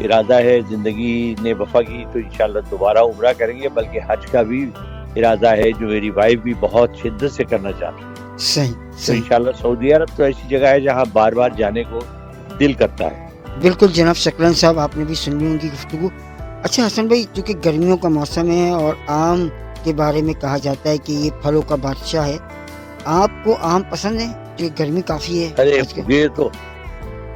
इरादा है, ज़िंदगी ने वफ़ा की तो इंशाअल्लाह दोबारा उम्रा करेंगे, बल्कि हज का भी इरादा है, जो मेरी वाइफ़ भी बहुत शिद्दत से करना चाहती है। सही, तो सही। इंशाअल्लाह सऊदी अरब तो ऐसी जगह है जहाँ बार-बार जाने को दिल करता है। बिल्कुल जनाब शकरन साहब, आपने भी सुन ली उनकी गुफ्तगू। अच्छा हसन भाई, चूँकि गर्मियों का मौसम है और आम के बारे में कहा जाता है कि ये फलों का बादशाह है। आपको आम पसंद है? क्योंकि गर्मी काफ़ी है अरे आजकल।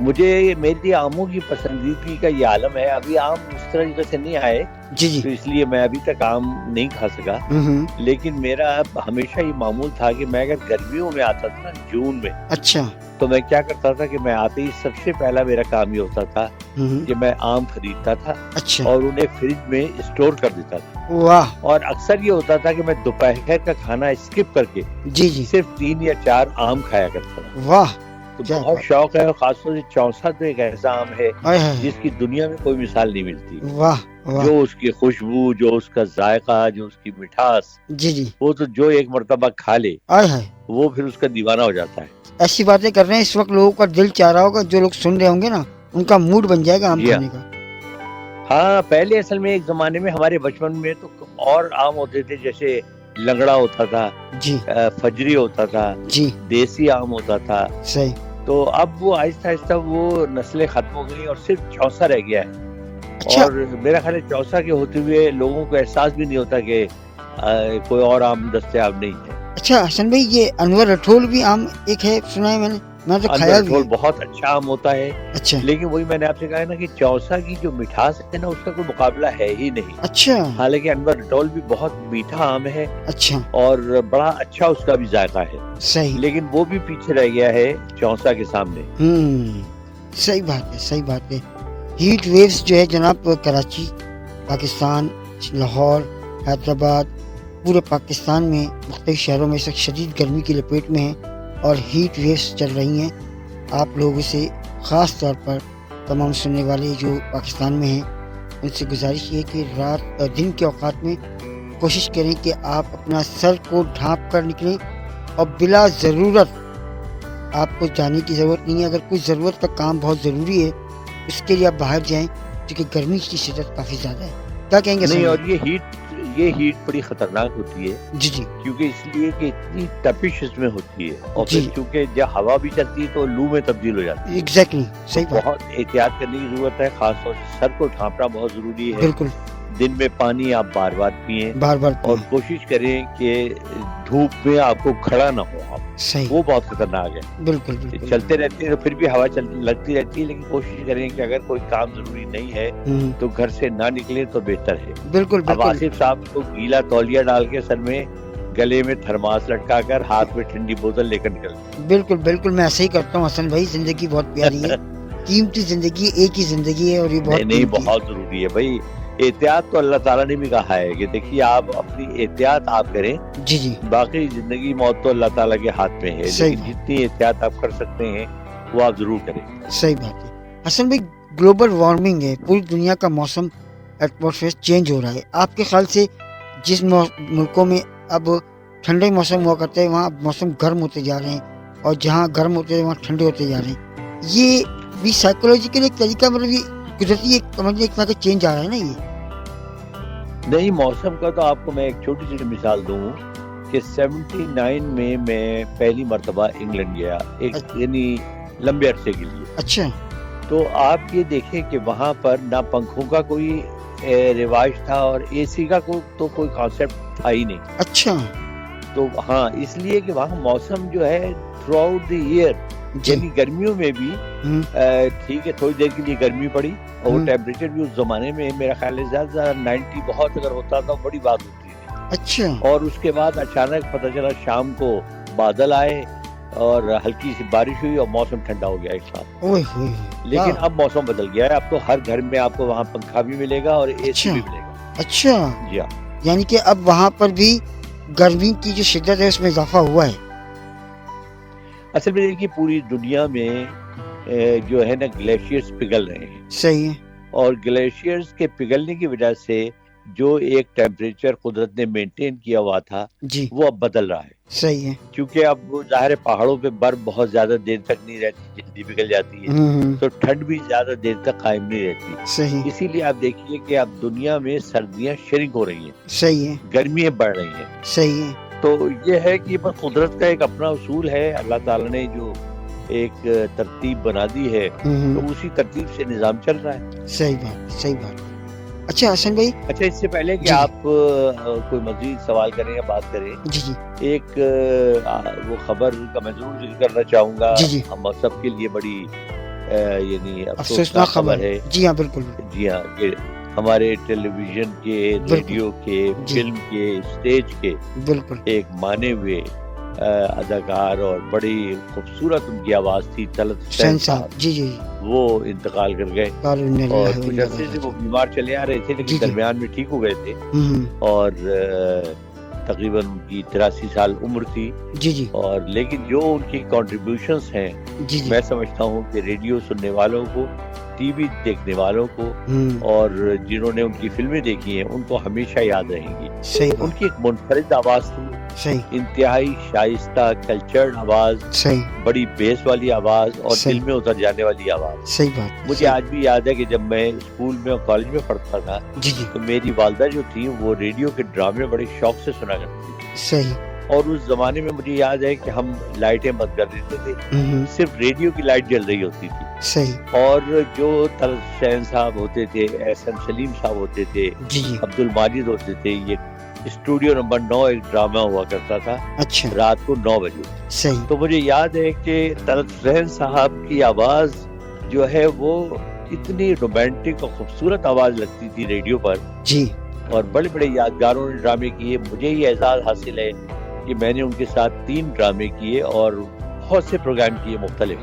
मुझे मेरी आमों की पसंदीदगी का ये आलम है। अभी आम उस तरीके से नहीं आए, जी, जी। तो इसलिए मैं अभी तक आम नहीं खा सका। लेकिन मेरा हमेशा ये मामूल था कि मैं अगर गर्मियों में आता था ना, जून में, अच्छा। तो मैं क्या करता था कि मैं आते ही सबसे पहला मेरा काम ये होता था कि मैं आम खरीदता था अच्छा। और उन्हें फ्रिज में स्टोर कर देता था। वाह! और अक्सर ये होता था कि मैं दोपहर का खाना स्किप करके जी, जी। सिर्फ 3 या 4 आम खाया करता था। वाह! तो क्या बहुत बात! शौक है, और खासतौर से चौसा तो एक ऐसा आम है आय हाय! जिसकी दुनिया में कोई मिसाल नहीं मिलती। वाह! वाह! जो उसकी खुशबू, जो उसका जायका, जो उसकी मिठास, जी, जी। वो तो जो एक मर्तबा खा ले, आय हाय! वो फिर उसका दीवाना हो जाता है। ऐसी बातें कर रहे हैं, इस वक़्त लोगों का दिल चाह रहा होगा, जो लोग सुन रहे होंगे ना, उनका मूड बन जाएगा आम जी हाँ। खाने का। हाँ, पहले असल में एक ज़माने में हमारे बचपन में तो और आम होते थे, जैसे लंगड़ा होता था, जी, फजरी होता था, जी। देसी आम होता था। सही। तो अब वो आहिस्ता-आहिस्ता वो नस्लें खत्म हो गई और सिर्फ चौसा रह गया है। अच्छा। और मेरा ख्याल है चौसा के होते हुए लोगों को एहसास भी नहीं होता कि कोई और आम दस्तयाब नहीं है। अच्छा हसन भाई, ये अनवर रठोल भी आम एक है, सुना है मैंने तो अनवर खाया भी रठोल है। बहुत अच्छा आम होता है, अच्छा, लेकिन वही मैंने आपसे कहा है ना कि चौसा की जो मिठास है ना, उसका कोई मुकाबला है ही नहीं। अच्छा, हालांकि अनवर रठोल भी बहुत मीठा आम है अच्छा। और बड़ा अच्छा उसका भी जायका है, सही। लेकिन वो भी पीछे रह गया है चौसा के सामने। सही बात है, सही बात है। हीट वेव्स जो है जनाब, कराची, पाकिस्तान, लाहौर, हैदराबाद, पूरे पाकिस्तान में मुख्तलिफ शहरों में इस वक्त शदीद गर्मी की लपेट में है और हीट वेव्स चल रही हैं। आप लोगों से ख़ास तौर पर तमाम सुनने वाले जो पाकिस्तान में हैं, उनसे गुजारिश ये कि दिन के औकात में कोशिश करें कि आप अपना सर को ढाँप कर निकलें और बिला ज़रूरत आपको जाने की ज़रूरत नहीं है। अगर कोई ज़रूरत का काम बहुत ज़रूरी है, उसके लिए आप बाहर जाएँ, क्योंकि गर्मी की शिद्दत काफ़ी ज़्यादा है। क्या कहेंगे नहीं, सर? और ये हीट बड़ी खतरनाक होती है, जी, जी। क्योंकि इसलिए कि इतनी तपिश इसमें होती है और जी। फिर चूंकि जब हवा भी चलती है तो लू में तब्दील हो जाती है। एग्जैक्टली, सही तो बात। बहुत एहतियात करने की जरूरत है, खासतौर से सर को ढांपना बहुत जरूरी है। बिल्कुल। दिन में पानी आप बार-बार पिएं बार-बार और पिएं। कोशिश करें कि धूप में आपको खड़ा ना हो आप, सही। वो बहुत खतरनाक है। बिल्कुल, बिल्कुल। चलते रहते हैं तो फिर भी हवा लगती रहती है, लेकिन कोशिश करें कि अगर कोई काम जरूरी नहीं है तो घर से ना निकले तो बेहतर है। बिल्कुल, अब बिल्कुल। आसिफ साहब को गीला तौलिया डाल के सर में, गले में थर्मास लटका कर, हाथ में ठंडी बोतल लेकर निकलते। बिल्कुल, बिल्कुल, मैं ऐसे ही करता हूँ हसन भाई। जिंदगी बहुत प्यारी है, कीमती जिंदगी, एक ही जिंदगी है और ये बहुत नहीं, कीमती है। बहुत जरूरी है भाई। एहतियात तो अल्लाह ताला ने भी कहा है कि देखिए आप अपनी एहतियात आप करें, जी, जी। बाकी जिंदगी मौत तो अल्लाह ताला के हाथ में है, सही लेकिन जितनी एहतियात आप कर सकते हैं वो आप जरूर करें। सही बात है। हसन भाई, ग्लोबल वार्मिंग है, पूरी दुनिया का मौसम, एटमॉस्फेयर चेंज हो रहा है। आपके ख्याल से जिस मुल्कों में अब ठंडे मौसम हुआ करते हैं, वहाँ मौसम गर्म होते जा रहे हैं और जहाँ गर्म होते हैं वहाँ ठंडे होते जा रहे हैं। ये भी साइकोलॉजिकल एक तरीका, मतलब ये कुदरती एक समझिए एक तरह का चेंज आ रहा है ना ये? नहीं, मौसम का तो आपको मैं एक छोटी सी मिसाल दूं कि 79 में मैं पहली मर्तबा इंग्लैंड गया, एक यानी लंबे अरसे के लिए। अच्छा। तो आप ये देखें कि वहाँ पर ना पंखों का कोई रिवाज था और एसी का तो कोई कॉन्सेप्ट था ही नहीं। अच्छा। तो हाँ, इसलिए कि वहाँ मौसम जो है थ्रू आउट द ईयर, यानी गर्मियों में भी ठीक है, थोड़ी देर के लिए गर्मी पड़ी और वो टेम्परेचर भी उस जमाने में मेरा ख्याल है ज्यादा 90 बहुत अगर होता तो बड़ी बात होती थी। अच्छा। और उसके बाद अचानक पता चला शाम को बादल आए और हल्की सी बारिश हुई और मौसम ठंडा हो गया एक साथ। ओए होए। लेकिन अब मौसम बदल गया है, अब तो हर घर में आपको वहाँ पंखा भी मिलेगा और एसी भी मिलेगा। अच्छा। जी हाँ। यानी कि अब वहाँ पर भी गर्मी की जो शिद्दत है उसमें इजाफा हुआ है। असल में देखिए पूरी दुनिया में जो है ना ग्लेशियर्स पिघल रहे हैं। सही है। और ग्लेशियर्स के पिघलने की वजह से जो एक टेम्परेचर कुदरत ने मेंटेन किया हुआ था जी, वो अब बदल रहा है, सही है। क्योंकि अब वो ज़ाहिर है पहाड़ों पे बर्फ बहुत ज्यादा देर तक नहीं रहती, जल्दी पिघल जाती है, तो ठंड भी ज्यादा देर तक कायम नहीं रहती। सही, इसीलिए आप देखिए कि अब दुनिया में सर्दियां श्रिंक हो रही हैं, सही है, गर्मियां बढ़ रही हैं। सही है। तो ये है कि बस कुदरत का एक अपना उसूल है, अल्लाह ताला ने जो एक तरतीब बना दी है, तो उसी तरतीब से निजाम चल रहा है। सही बात, सही बात। अच्छा हसन भाई, अच्छा, इससे पहले कि जी। आप कोई मजीद सवाल करें या बात करें, जी जी एक वो खबर का मैं जरूर जिक्र करना चाहूंगा। जी जी, हम सबके लिए बड़ी यानी अफसोसनाक अफसोसनाक खबर खबर है। जी हाँ, बिल्कुल जी हाँ, कि हमारे टेलीविजन के, रेडियो के, जी। फिल्म के, स्टेज के बिल्कुल, एक माने हुए अदाकार और बड़ी खूबसूरत उनकी आवाज थी तलत हुसैन हुसैन साहब, साहब, जी जी, वो इंतकाल कर गए। काल इन्ना और लिल्लाहि व कुछ इन्ना अरसे इलैहि से वो राजिऊन। बीमार चले आ रहे थे, जी, लेकिन जी। दरमियान में ठीक हो गए थे। हम्म, और तकरीबन उनकी 83 साल उम्र थी। जी जी, और लेकिन जो उनकी कॉन्ट्रीब्यूशंस हैं, जी जी, मैं समझता हूँ कि रेडियो सुनने वालों को, टीवी देखने वालों को और जिन्होंने उनकी फिल्में देखी हैं उनको हमेशा याद रहेंगी। सही बात, उनकी एक मुनफरिद आवाज थी, सही, इंतहाई शाइस्ता कल्चर्ड आवाज, सही, बड़ी बेस वाली आवाज और सही। दिल में उतर जाने वाली आवाज। सही बात, मुझे आज भी याद है कि जब मैं स्कूल में और कॉलेज में पढ़ता था, जी जी, तो मेरी वालदा जो थी वो रेडियो के ड्रामे बड़े शौक से सुना करती थी। सही, और उस जमाने में मुझे याद है कि हम लाइटें बंद कर देते थे, सिर्फ रेडियो की लाइट जल रही होती थी। सही, और जो तलत हुसैन साहब होते थे, एहसन सलीम साहब होते थे, जी जी, अब्दुल माजिद होते थे, ये स्टूडियो नंबर 9 एक ड्रामा हुआ करता था अच्छा, रात को 9 बजे। सही, तो मुझे याद है कि तलत हुसैन साहब की आवाज जो है वो इतनी रोमांटिक और खूबसूरत आवाज लगती थी रेडियो पर। जी, और बड़े बड़े यादगारों ने ड्रामे किए। मुझे ये एजाज हासिल है कि मैंने उनके साथ 3 ड्रामे किए और बहुत से प्रोग्राम किए मुख्तलिफ,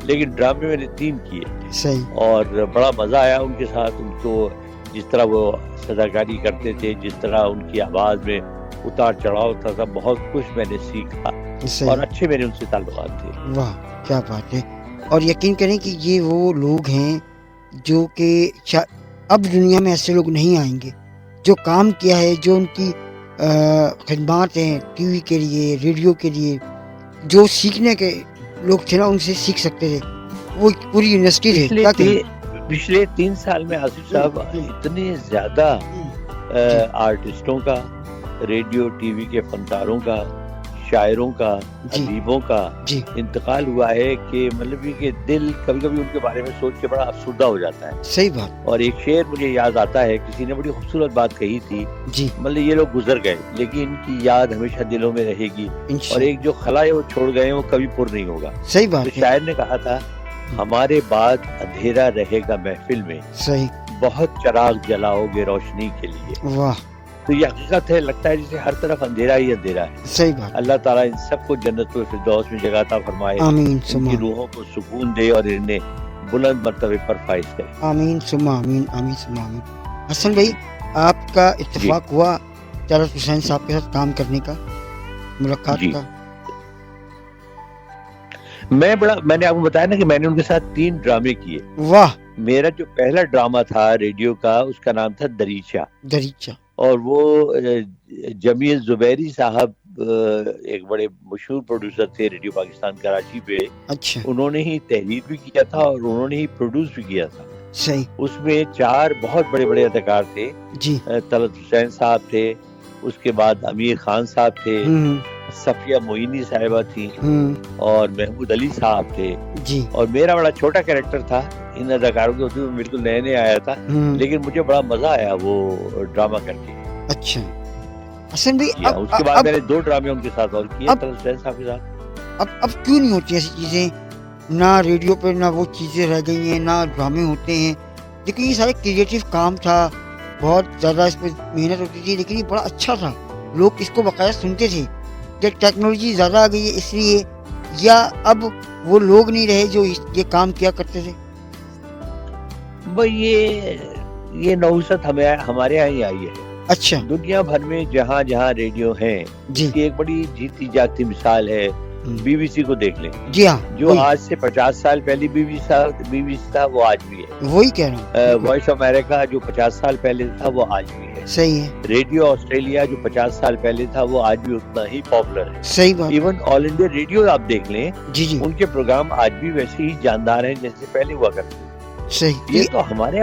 लेकिन ड्रामे मैंने 3 किए सही, और बड़ा मजा आया उनके साथ। उनको जिस तरह वो सदाकारी करते थे, जिस तरह उनकी आवाज में उतार चढ़ाव होता था, बहुत कुछ मैंने सीखा सही, और अच्छे मेरे उनसे ताल्लुकात थे। वाह क्या बात है। और यकीन करें कि ये वो लोग हैं जो कि अब दुनिया में ऐसे लोग नहीं आएंगे। जो काम किया है, जो उनकी खिदमात हैं टीवी के लिए, रेडियो के लिए, जो सीखने के लोग थे ना, उनसे सीख सकते थे। वो पूरी यूनिवर्सिटी थे, क्या कहें? पिछले 3 साल में आसिफ साहब इतने ज्यादा आर्टिस्टों का, रेडियो टीवी के फनकारों का, शायरों का, जी। अदीबों का जी, इंतकाल हुआ है कि मतलब ये कि दिल कभी कभी उनके बारे में सोच के बड़ा अफसुर्दा हो जाता है। सही बात, और एक शेर मुझे याद आता है, किसी ने बड़ी खूबसूरत बात कही थी, जी, मतलब ये लोग गुजर गए लेकिन इनकी याद हमेशा दिलों में रहेगी, और इंशाल्लाह, एक जो खला है वो छोड़ गए वो कभी पुर नहीं होगा। सही तो बात है, शायर ने कहा था, हमारे बाद अंधेरा रहेगा महफिल में, सही, बहुत चराग जलाओगे रोशनी के लिए। वाह, तो ये हकीकत है, लगता है जैसे हर तरफ अंधेरा ही अंधेरा है। सही बात, अल्लाह ताला इन सबको जन्नतुल फिरदौस में जगह अता फरमाए, आमीन सुमा, इनकी रूहों को सुकून दे और इन्हें बुलंद मर्तबे पर फाइज करे। आमीन सुमा आमीन, आमीन सुमा आमीन। हसन भाई, आपका इत्तेफाक हुआ तलत हुसैन साहब के साथ काम करने का, मुलाकात जी। का? मैंने आपको बताया ना कि मैंने उनके साथ 3 ड्रामे किए। वाह, मेरा जो पहला ड्रामा था रेडियो का, उसका नाम था दरीचा, दरीचा, और वो जमील जुबैरी साहब एक बड़े मशहूर प्रोड्यूसर थे रेडियो पाकिस्तान कराची पे। अच्छा, उन्होंने ही तहरीर भी किया था और उन्होंने ही प्रोड्यूस भी किया था। सही, उसमें 4 बहुत बड़े बड़े अदाकार थे। जी, तलत हुसैन साहब थे, उसके बाद अमीर खान साहब थे, सफिया मोइनी साहिबा थी और महमूद अली साहब थे। जी, और मेरा बड़ा छोटा कैरेक्टर था इन अदाकारों के होते हुए, बिल्कुल नए नए आया था, लेकिन मुझे बड़ा मजा आया वो ड्रामा करके। अच्छा हसन भाई, या, उसके बाद मैंने 2 ड्रामे उनके साथ और किए तलत हुसैन साहब के साथ। अब क्यों नहीं होती ऐसी चीजें? ना रेडियो पे ना वो चीजें रह गई हैं, ना ड्रामे होते हैं, लेकिन ये सारे क्रिएटिव काम था, बहुत ज्यादा इस पर मेहनत होती थी, लेकिन ये बड़ा अच्छा था, लोग इसको बकाया सुनते थे। क्या टेक्नोलॉजी ज्यादा आ गई है इसलिए, या अब वो लोग नहीं रहे जो ये काम किया करते थे? भाई ये नौसत हमारे यहाँ ही आई है। अच्छा, दुनिया भर में जहाँ जहाँ रेडियो हैं, जी, इसकी एक बड़ी जीती जागती मिसाल है बीबीसी को देख लें, जी हाँ, जो वही आज से 50 साल पहले बीबीसी था वो आज भी है। वही कह रहा हूँ, वॉइस ऑफ अमेरिका जो 50 साल पहले था वो आज भी है। सही है, रेडियो ऑस्ट्रेलिया जो 50 साल पहले था वो आज भी उतना ही पॉपुलर है। सही बात, इवन ऑल इंडिया रेडियो आप देख लें, जी जी, उनके प्रोग्राम आज भी वैसे ही जानदार हैं जैसे पहले हुआ करते थे। सही। ये तो हमारे